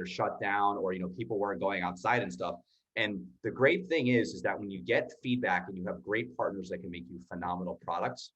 shut down, or, people weren't going outside and stuff. And the great thing is that when you get feedback and you have great partners that can make you phenomenal products,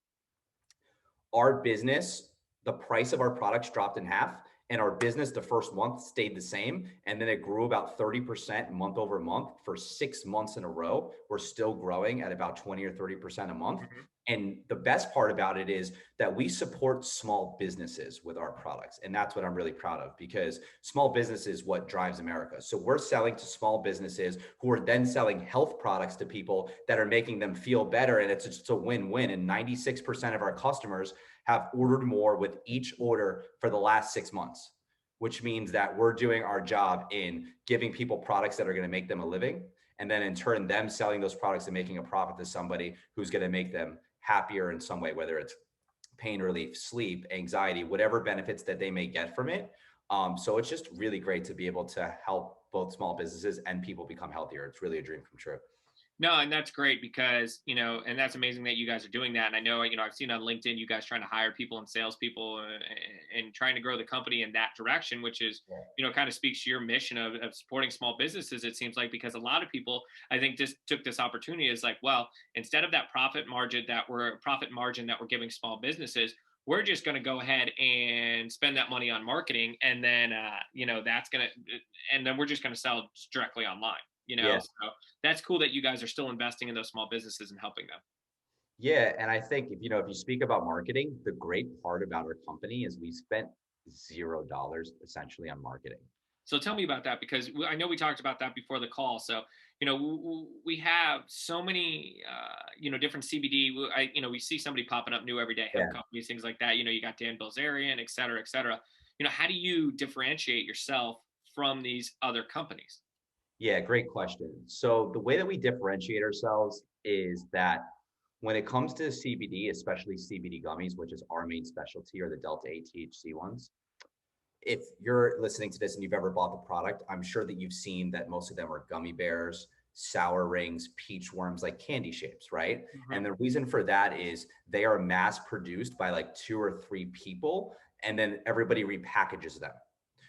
our business, the price of our products dropped in half, and our business the first month stayed the same. And then it grew about 30% month over month for 6 months in a row. We're still growing at about 20 or 30% a month. Mm-hmm. And the best part about it is that we support small businesses with our products. And that's what I'm really proud of, because small business is what drives America. So we're selling to small businesses who are then selling health products to people that are making them feel better. And it's just a win-win. And 96% of our customers have ordered more with each order for the last 6 months, which means that we're doing our job in giving people products that are going to make them a living. And then in turn, them selling those products and making a profit to somebody who's going to make them happier in some way, whether it's pain relief, sleep, anxiety, whatever benefits that they may get from it. So it's just really great to be able to help both small businesses and people become healthier. It's really a dream come true. No, and that's great because, and that's amazing that you guys are doing that. And I know, I've seen on LinkedIn, you guys trying to hire people and salespeople and trying to grow the company in that direction, which is, kind of speaks to your mission of supporting small businesses. It seems like, because a lot of people, I think, just took this opportunity as like, well, instead of that profit margin that we're giving small businesses, we're just going to go ahead and spend that money on marketing. And then, and then we're just going to sell directly online. Yeah. So that's cool that you guys are still investing in those small businesses and helping them. Yeah. And I think if you speak about marketing, the great part about our company is we spent $0 essentially on marketing. So tell me about that, because I know we talked about that before the call. So, we have so many, different CBD. We see somebody popping up new every day, hemp companies, things like that. You got Dan Bilzerian, et cetera, et cetera. How do you differentiate yourself from these other companies? Yeah, great question. So the way that we differentiate ourselves is that when it comes to CBD, especially CBD gummies, which is our main specialty, or the Delta 8 THC ones, if you're listening to this and you've ever bought the product, I'm sure that you've seen that most of them are gummy bears, sour rings, peach worms, like candy shapes, right? Mm-hmm. And the reason for that is they are mass produced by like 2 or 3 people, and then everybody repackages them.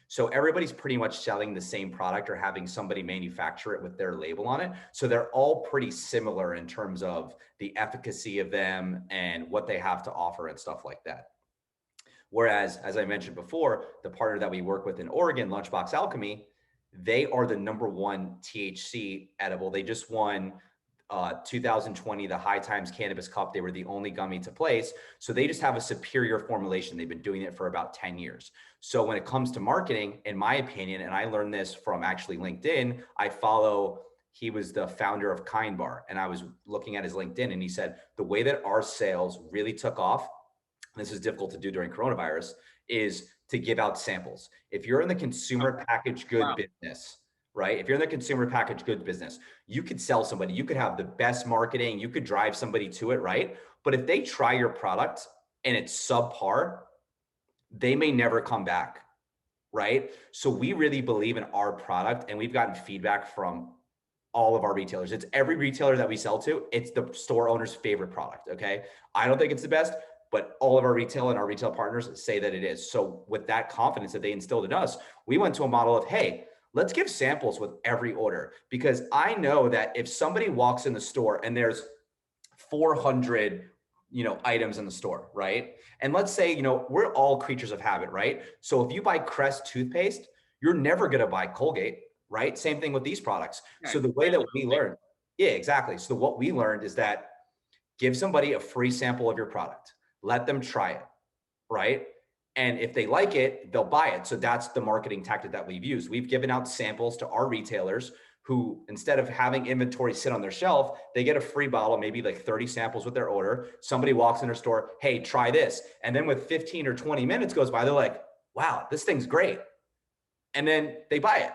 So everybody's pretty much selling the same product or having somebody manufacture it with their label on it. So they're all pretty similar in terms of the efficacy of them and what they have to offer and stuff like that. Whereas, as I mentioned before, the partner that we work with in Oregon, LunchBox Alchemy, they are the #1 THC edible. They just won 2020, the High Times Cannabis Cup. They were the only gummy to place. So they just have a superior formulation. They've been doing it for about 10 years. So when it comes to marketing, in my opinion, and I learned this from actually LinkedIn, he was the founder of Kind Bar. And I was looking at his LinkedIn, and he said, the way that our sales really took off, this is difficult to do during coronavirus, is to give out samples. If you're in the consumer packaged good business, right? If you're in the consumer packaged goods business, you could sell somebody, you could have the best marketing, you could drive somebody to it, right? But if they try your product and it's subpar, they may never come back, right? So we really believe in our product, and we've gotten feedback from all of our retailers. It's every retailer that we sell to, it's the store owner's favorite product, okay? I don't think it's the best, but all of our retail and our retail partners say that it is. So with that confidence that they instilled in us, we went to a model of, hey, let's give samples with every order, because I know that if somebody walks in the store and there's 400, items in the store, right? And let's say, we're all creatures of habit, right? So if you buy Crest toothpaste, you're never going to buy Colgate, right? Same thing with these products. So the way that we learned, yeah, exactly. So what we learned is that give somebody a free sample of your product, let them try it, right? And if they like it, they'll buy it. So that's the marketing tactic that we've used. We've given out samples to our retailers who, instead of having inventory sit on their shelf, they get a free bottle, maybe like 30 samples with their order. Somebody walks in their store, hey, try this. And then with 15 or 20 minutes goes by, they're like, wow, this thing's great. And then they buy it.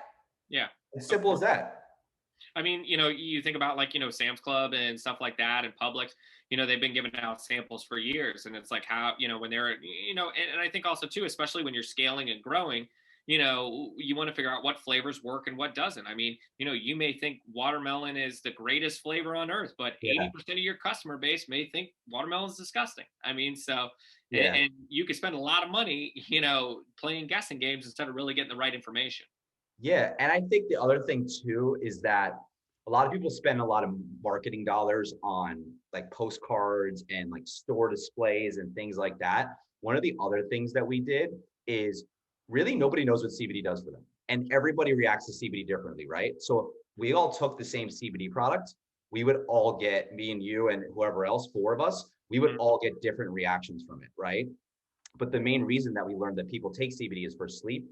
Yeah. As simple as that. I mean, you think about like, Sam's Club and stuff like that, and Publix, they've been giving out samples for years. And it's like how, when they're, and I think also too, especially when you're scaling and growing, you want to figure out what flavors work and what doesn't. I mean, you may think watermelon is the greatest flavor on earth, but 80% of your customer base may think watermelon is disgusting. I mean, so, and you could spend a lot of money, playing guessing games instead of really getting the right information. Yeah. And I think the other thing too is that a lot of people spend a lot of marketing dollars on like postcards and like store displays and things like that. One of the other things that we did is really nobody knows what CBD does for them. And everybody reacts to CBD differently, right? So if we all took the same CBD product, we would all get, me and you and whoever else, four of us, we would all get different reactions from it, right? But the main reason that we learned that people take CBD is for sleep,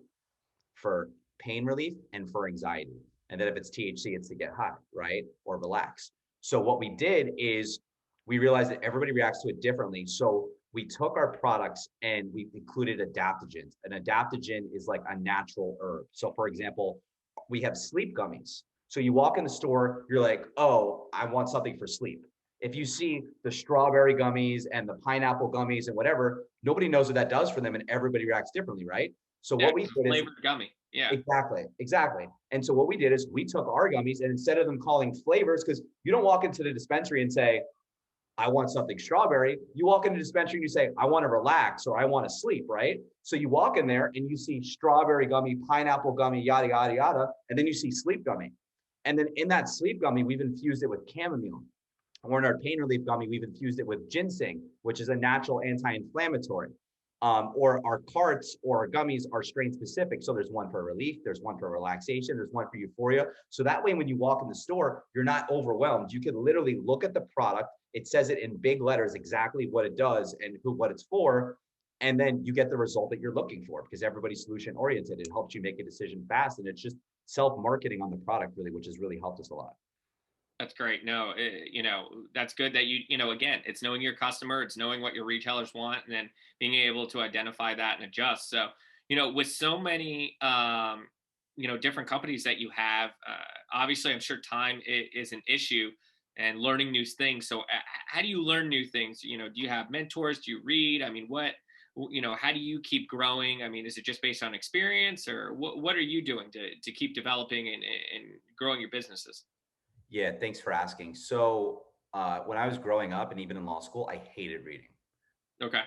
for pain relief, and for anxiety. And then if it's THC, it's to get high, right? Or relax. So what we did is we realized that everybody reacts to it differently. So we took our products and we included adaptogens. An adaptogen is like a natural herb. So for example, we have sleep gummies. So you walk in the store, you're like, oh, I want something for sleep. If you see the strawberry gummies and the pineapple gummies and whatever, nobody knows what that does for them and everybody reacts differently, right? So Yeah, what we did is flavored gummy. Yeah. exactly. And so what we did is we took our gummies and instead of them calling flavors, because you don't walk into the dispensary and say, I want something strawberry. You walk into the dispensary and you say, I want to relax or I want to sleep, right? So you walk in there and you see strawberry gummy, pineapple gummy, yada, yada, yada. And then you see sleep gummy. And then in that sleep gummy, we've infused it with chamomile. Or in our pain relief gummy, we've infused it with ginseng, which is a natural anti-inflammatory. Or our carts or our gummies are strain specific. So there's one for relief, there's one for relaxation, there's one for euphoria. So that way, when you walk in the store, you're not overwhelmed. You can literally look at the product. It says it in big letters exactly what it does and what it's for. And then you get the result that you're looking for because everybody's solution oriented. It helps you make a decision fast. And it's just self-marketing on the product really, which has really helped us a lot. That's great. No, that's good that again, it's knowing your customer, it's knowing what your retailers want, and then being able to identify that and adjust. So, with so many, different companies that you have, obviously, I'm sure time is an issue and learning new things. So, how do you learn new things? Do you have mentors? Do you read? I mean, how do you keep growing? I mean, is it just based on experience or what are you doing to keep developing and growing your businesses? Yeah, thanks for asking. So when I was growing up and even in law school, I hated reading. Okay.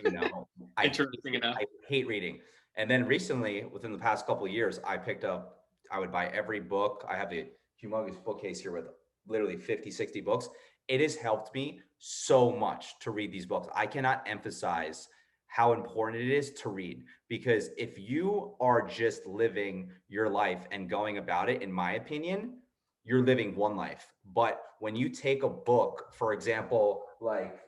You know, Interesting enough. I hate reading. And then recently, within the past couple of years, I picked up, I would buy every book. I have a humongous bookcase here with literally 50, 60 books. It has helped me so much to read these books. I cannot emphasize how important it is to read because if you are just living your life and going about it, in my opinion, you're living one life. But when you take a book, for example, like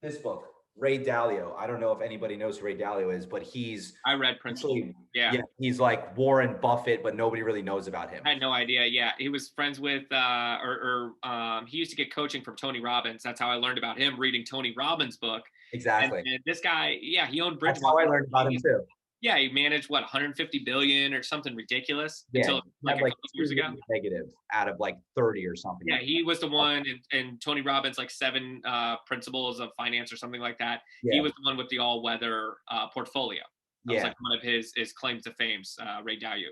this book, Ray Dalio. I don't know if anybody knows who Ray Dalio is, but he's I read Principles. actually, Yeah. he's like Warren Buffett, but nobody really knows about him. I had no idea. Yeah. He was friends with, he used to get coaching from Tony Robbins. That's how I learned about him reading Tony Robbins' book. Exactly. And this guy, yeah, he owned That's Bridgewater. how I learned about him too. Yeah. He managed 150 billion or something ridiculous until like a couple years ago. Negative out of like 30 or something. Yeah. He was the one and Tony Robbins, like 7 principles of finance or something like that. Yeah. He was the one with the all weather portfolio. That was like one of his claims to fame, Ray Dalio.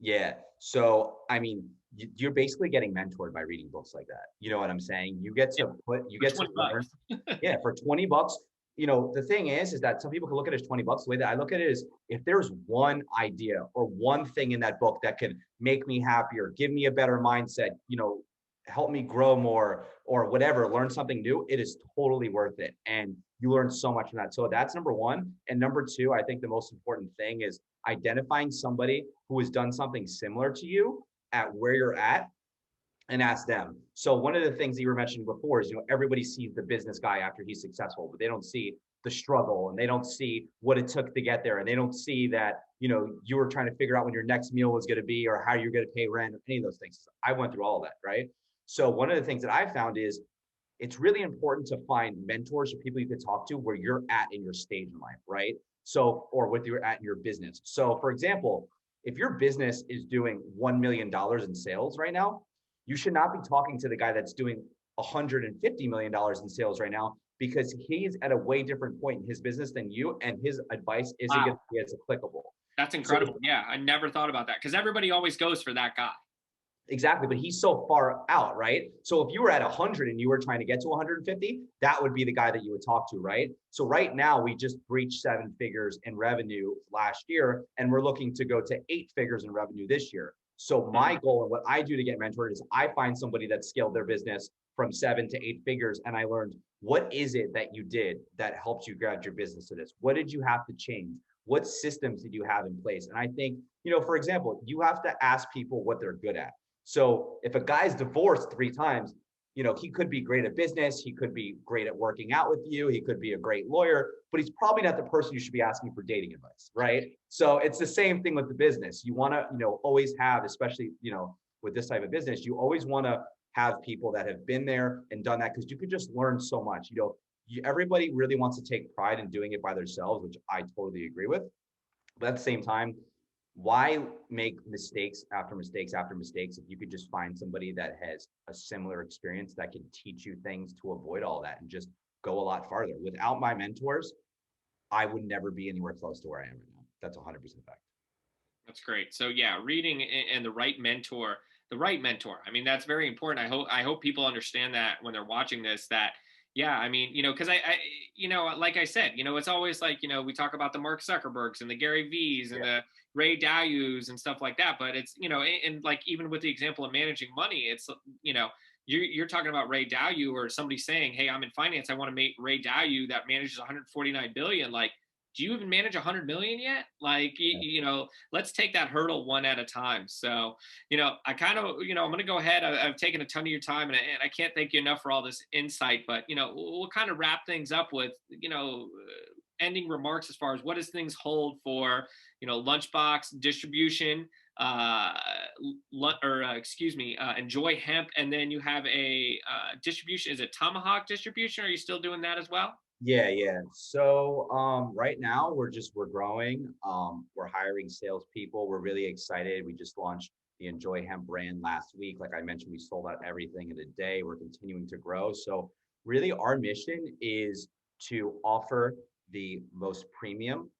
Yeah. So, I mean, you're basically getting mentored by reading books like that. You know what I'm saying? You get to learn. Yeah, for $20. The thing is that some people can look at it as $20. The way that I look at it is if there's one idea or one thing in that book that could make me happier, give me a better mindset, help me grow more or whatever, learn something new, it is totally worth it. And you learn so much from that. So that's number one. And number two, I think the most important thing is identifying somebody who has done something similar to you at where you're at and ask them. So one of the things that you were mentioning before is, everybody sees the business guy after he's successful, but they don't see the struggle and they don't see what it took to get there. And they don't see that, you were trying to figure out when your next meal was going to be or how you're going to pay rent or any of those things. I went through all of that, right? So one of the things that I found is it's really important to find mentors or people you can talk to where you're at in your stage in life, right? So, or with you're at in your business. So for example, if your business is doing $1 million in sales right now, you should not be talking to the guy that's doing $150 million in sales right now because he's at a way different point in his business than you, and his advice isn't going to be as applicable. That's incredible. So, yeah, I never thought about that because everybody always goes for that guy. Exactly, but he's so far out, right? So if you were at 100 and you were trying to get to 150, that would be the guy that you would talk to, right? So right now we just breached 7 figures in revenue last year, and we're looking to go to 8 figures in revenue this year. So my goal and what I do to get mentored is I find somebody that scaled their business from 7 to 8 figures, and I learned what is it that you did that helped you grab your business to this? What did you have to change? What systems did you have in place? And I think, for example, you have to ask people what they're good at. So if a guy's divorced 3 times, he could be great at business. He could be great at working out with you. He could be a great lawyer, but he's probably not the person you should be asking for dating advice, right? So it's the same thing with the business. You want to, always have, especially, with this type of business, you always want to have people that have been there and done that, because you could just learn so much. Everybody really wants to take pride in doing it by themselves, which I totally agree with. But at the same time, why make mistakes after mistakes after mistakes if you could just find somebody that has a similar experience that can teach you things to avoid all that and just go a lot farther? Without my mentors, I would never be anywhere close to where I am right now. That's 100% fact. That's great. So yeah, reading and the right mentor, the right mentor. I mean, that's very important. I hope people understand that when they're watching this, that yeah, I mean, because like I said, it's always like, we talk about the Mark Zuckerbergs and the Gary V's and the Ray Daly's and stuff like that. But it's, and like, even with the example of managing money, it's, you're talking about Ray Dalio or somebody saying, hey, I'm in finance, I want to make Ray Dalio that manages 149 billion. Like, do you even manage 100 million yet? Like, let's take that hurdle one at a time. So, I kind of, I'm going to go ahead. I've taken a ton of your time, and I can't thank you enough for all this insight, but, we'll kind of wrap things up with, ending remarks as far as what does things hold for, LunchBox Distribution, Enjoy Hemp. And then you have a distribution. Is it Tomahawk Distribution? Are you still doing that as well? Yeah. So right now we're growing. We're hiring salespeople. We're really excited. We just launched the Enjoy Hemp brand last week. Like I mentioned, we sold out everything in a day. We're continuing to grow. So really our mission is to offer the most premium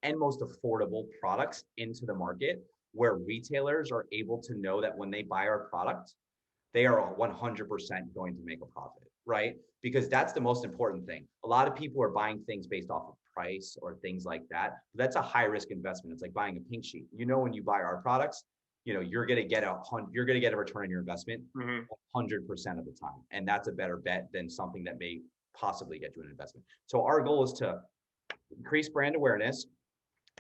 and most affordable products into the market, where retailers are able to know that when they buy our product, they are 100% going to make a profit, right? Because that's the most important thing. A lot of people are buying things based off of price or things like that. That's a high risk investment. It's like buying a pink sheet. When you buy our products, you're going to get a return on your investment 100% of the time. And that's a better bet than something that may possibly get you an investment. So our goal is to increase brand awareness,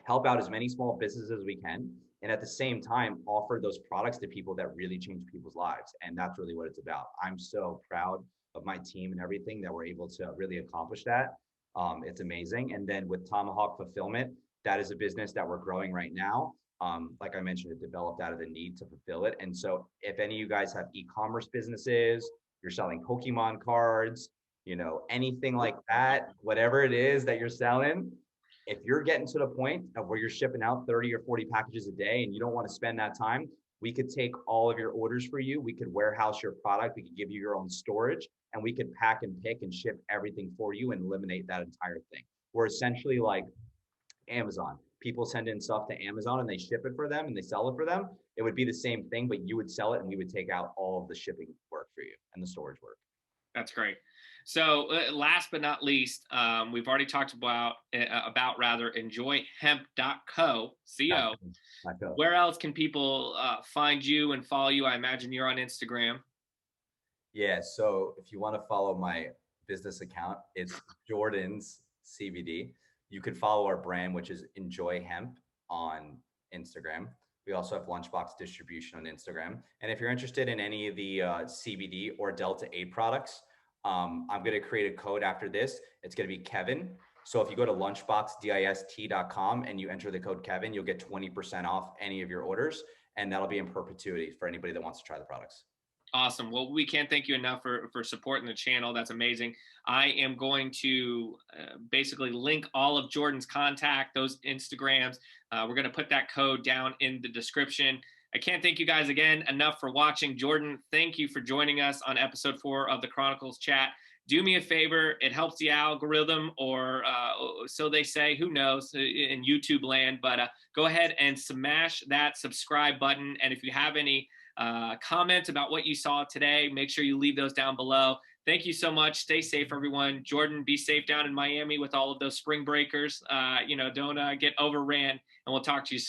help out as many small businesses as we can, and at the same time offer those products to people that really change people's lives. And that's really what it's about. I'm so proud of my team and everything that we're able to really accomplish that. It's amazing. And then with Tomahawk Fulfillment, that is a business that we're growing right now. Like I mentioned, it developed out of the need to fulfill it. And so if any of you guys have e-commerce businesses, you're selling Pokemon cards, anything like that, whatever it is that you're selling, if you're getting to the point of where you're shipping out 30 or 40 packages a day and you don't want to spend that time, we could take all of your orders for you. We could warehouse your product. We could give you your own storage, and we could pack and pick and ship everything for you and eliminate that entire thing. We're essentially like Amazon. People send in stuff to Amazon and they ship it for them and they sell it for them. It would be the same thing, but you would sell it and we would take out all of the shipping work for you and the storage work. That's great. So last but not least, we've already talked about enjoyhemp.co. Where else can people find you and follow you? I imagine you're on Instagram. Yeah. So if you want to follow my business account, it's Jordan's CBD. You could follow our brand, which is Enjoy Hemp, on Instagram. We also have LunchBox Distribution on Instagram. And if you're interested in any of the CBD or Delta 8 products, I'm going to create a code after this. It's going to be Kevin. So if you go to lunchboxdist.com and you enter the code Kevin, you'll get 20% off any of your orders. And that'll be in perpetuity for anybody that wants to try the products. Awesome. Well, we can't thank you enough for supporting the channel. That's amazing. I am going to basically link all of Jordan's contact, those Instagrams. We're going to put that code down in the description. I can't thank you guys again enough for watching. Jordan, thank you for joining us on episode 4 of the Chronicles Chat. Do me a favor. It helps the algorithm, or so they say, who knows, in YouTube land. But go ahead and smash that subscribe button. And if you have any comment about what you saw today, make sure you leave those down below. Thank you so much. Stay safe, everyone. Jordan, be safe down in Miami with all of those spring breakers. Don't get overran, and we'll talk to you soon.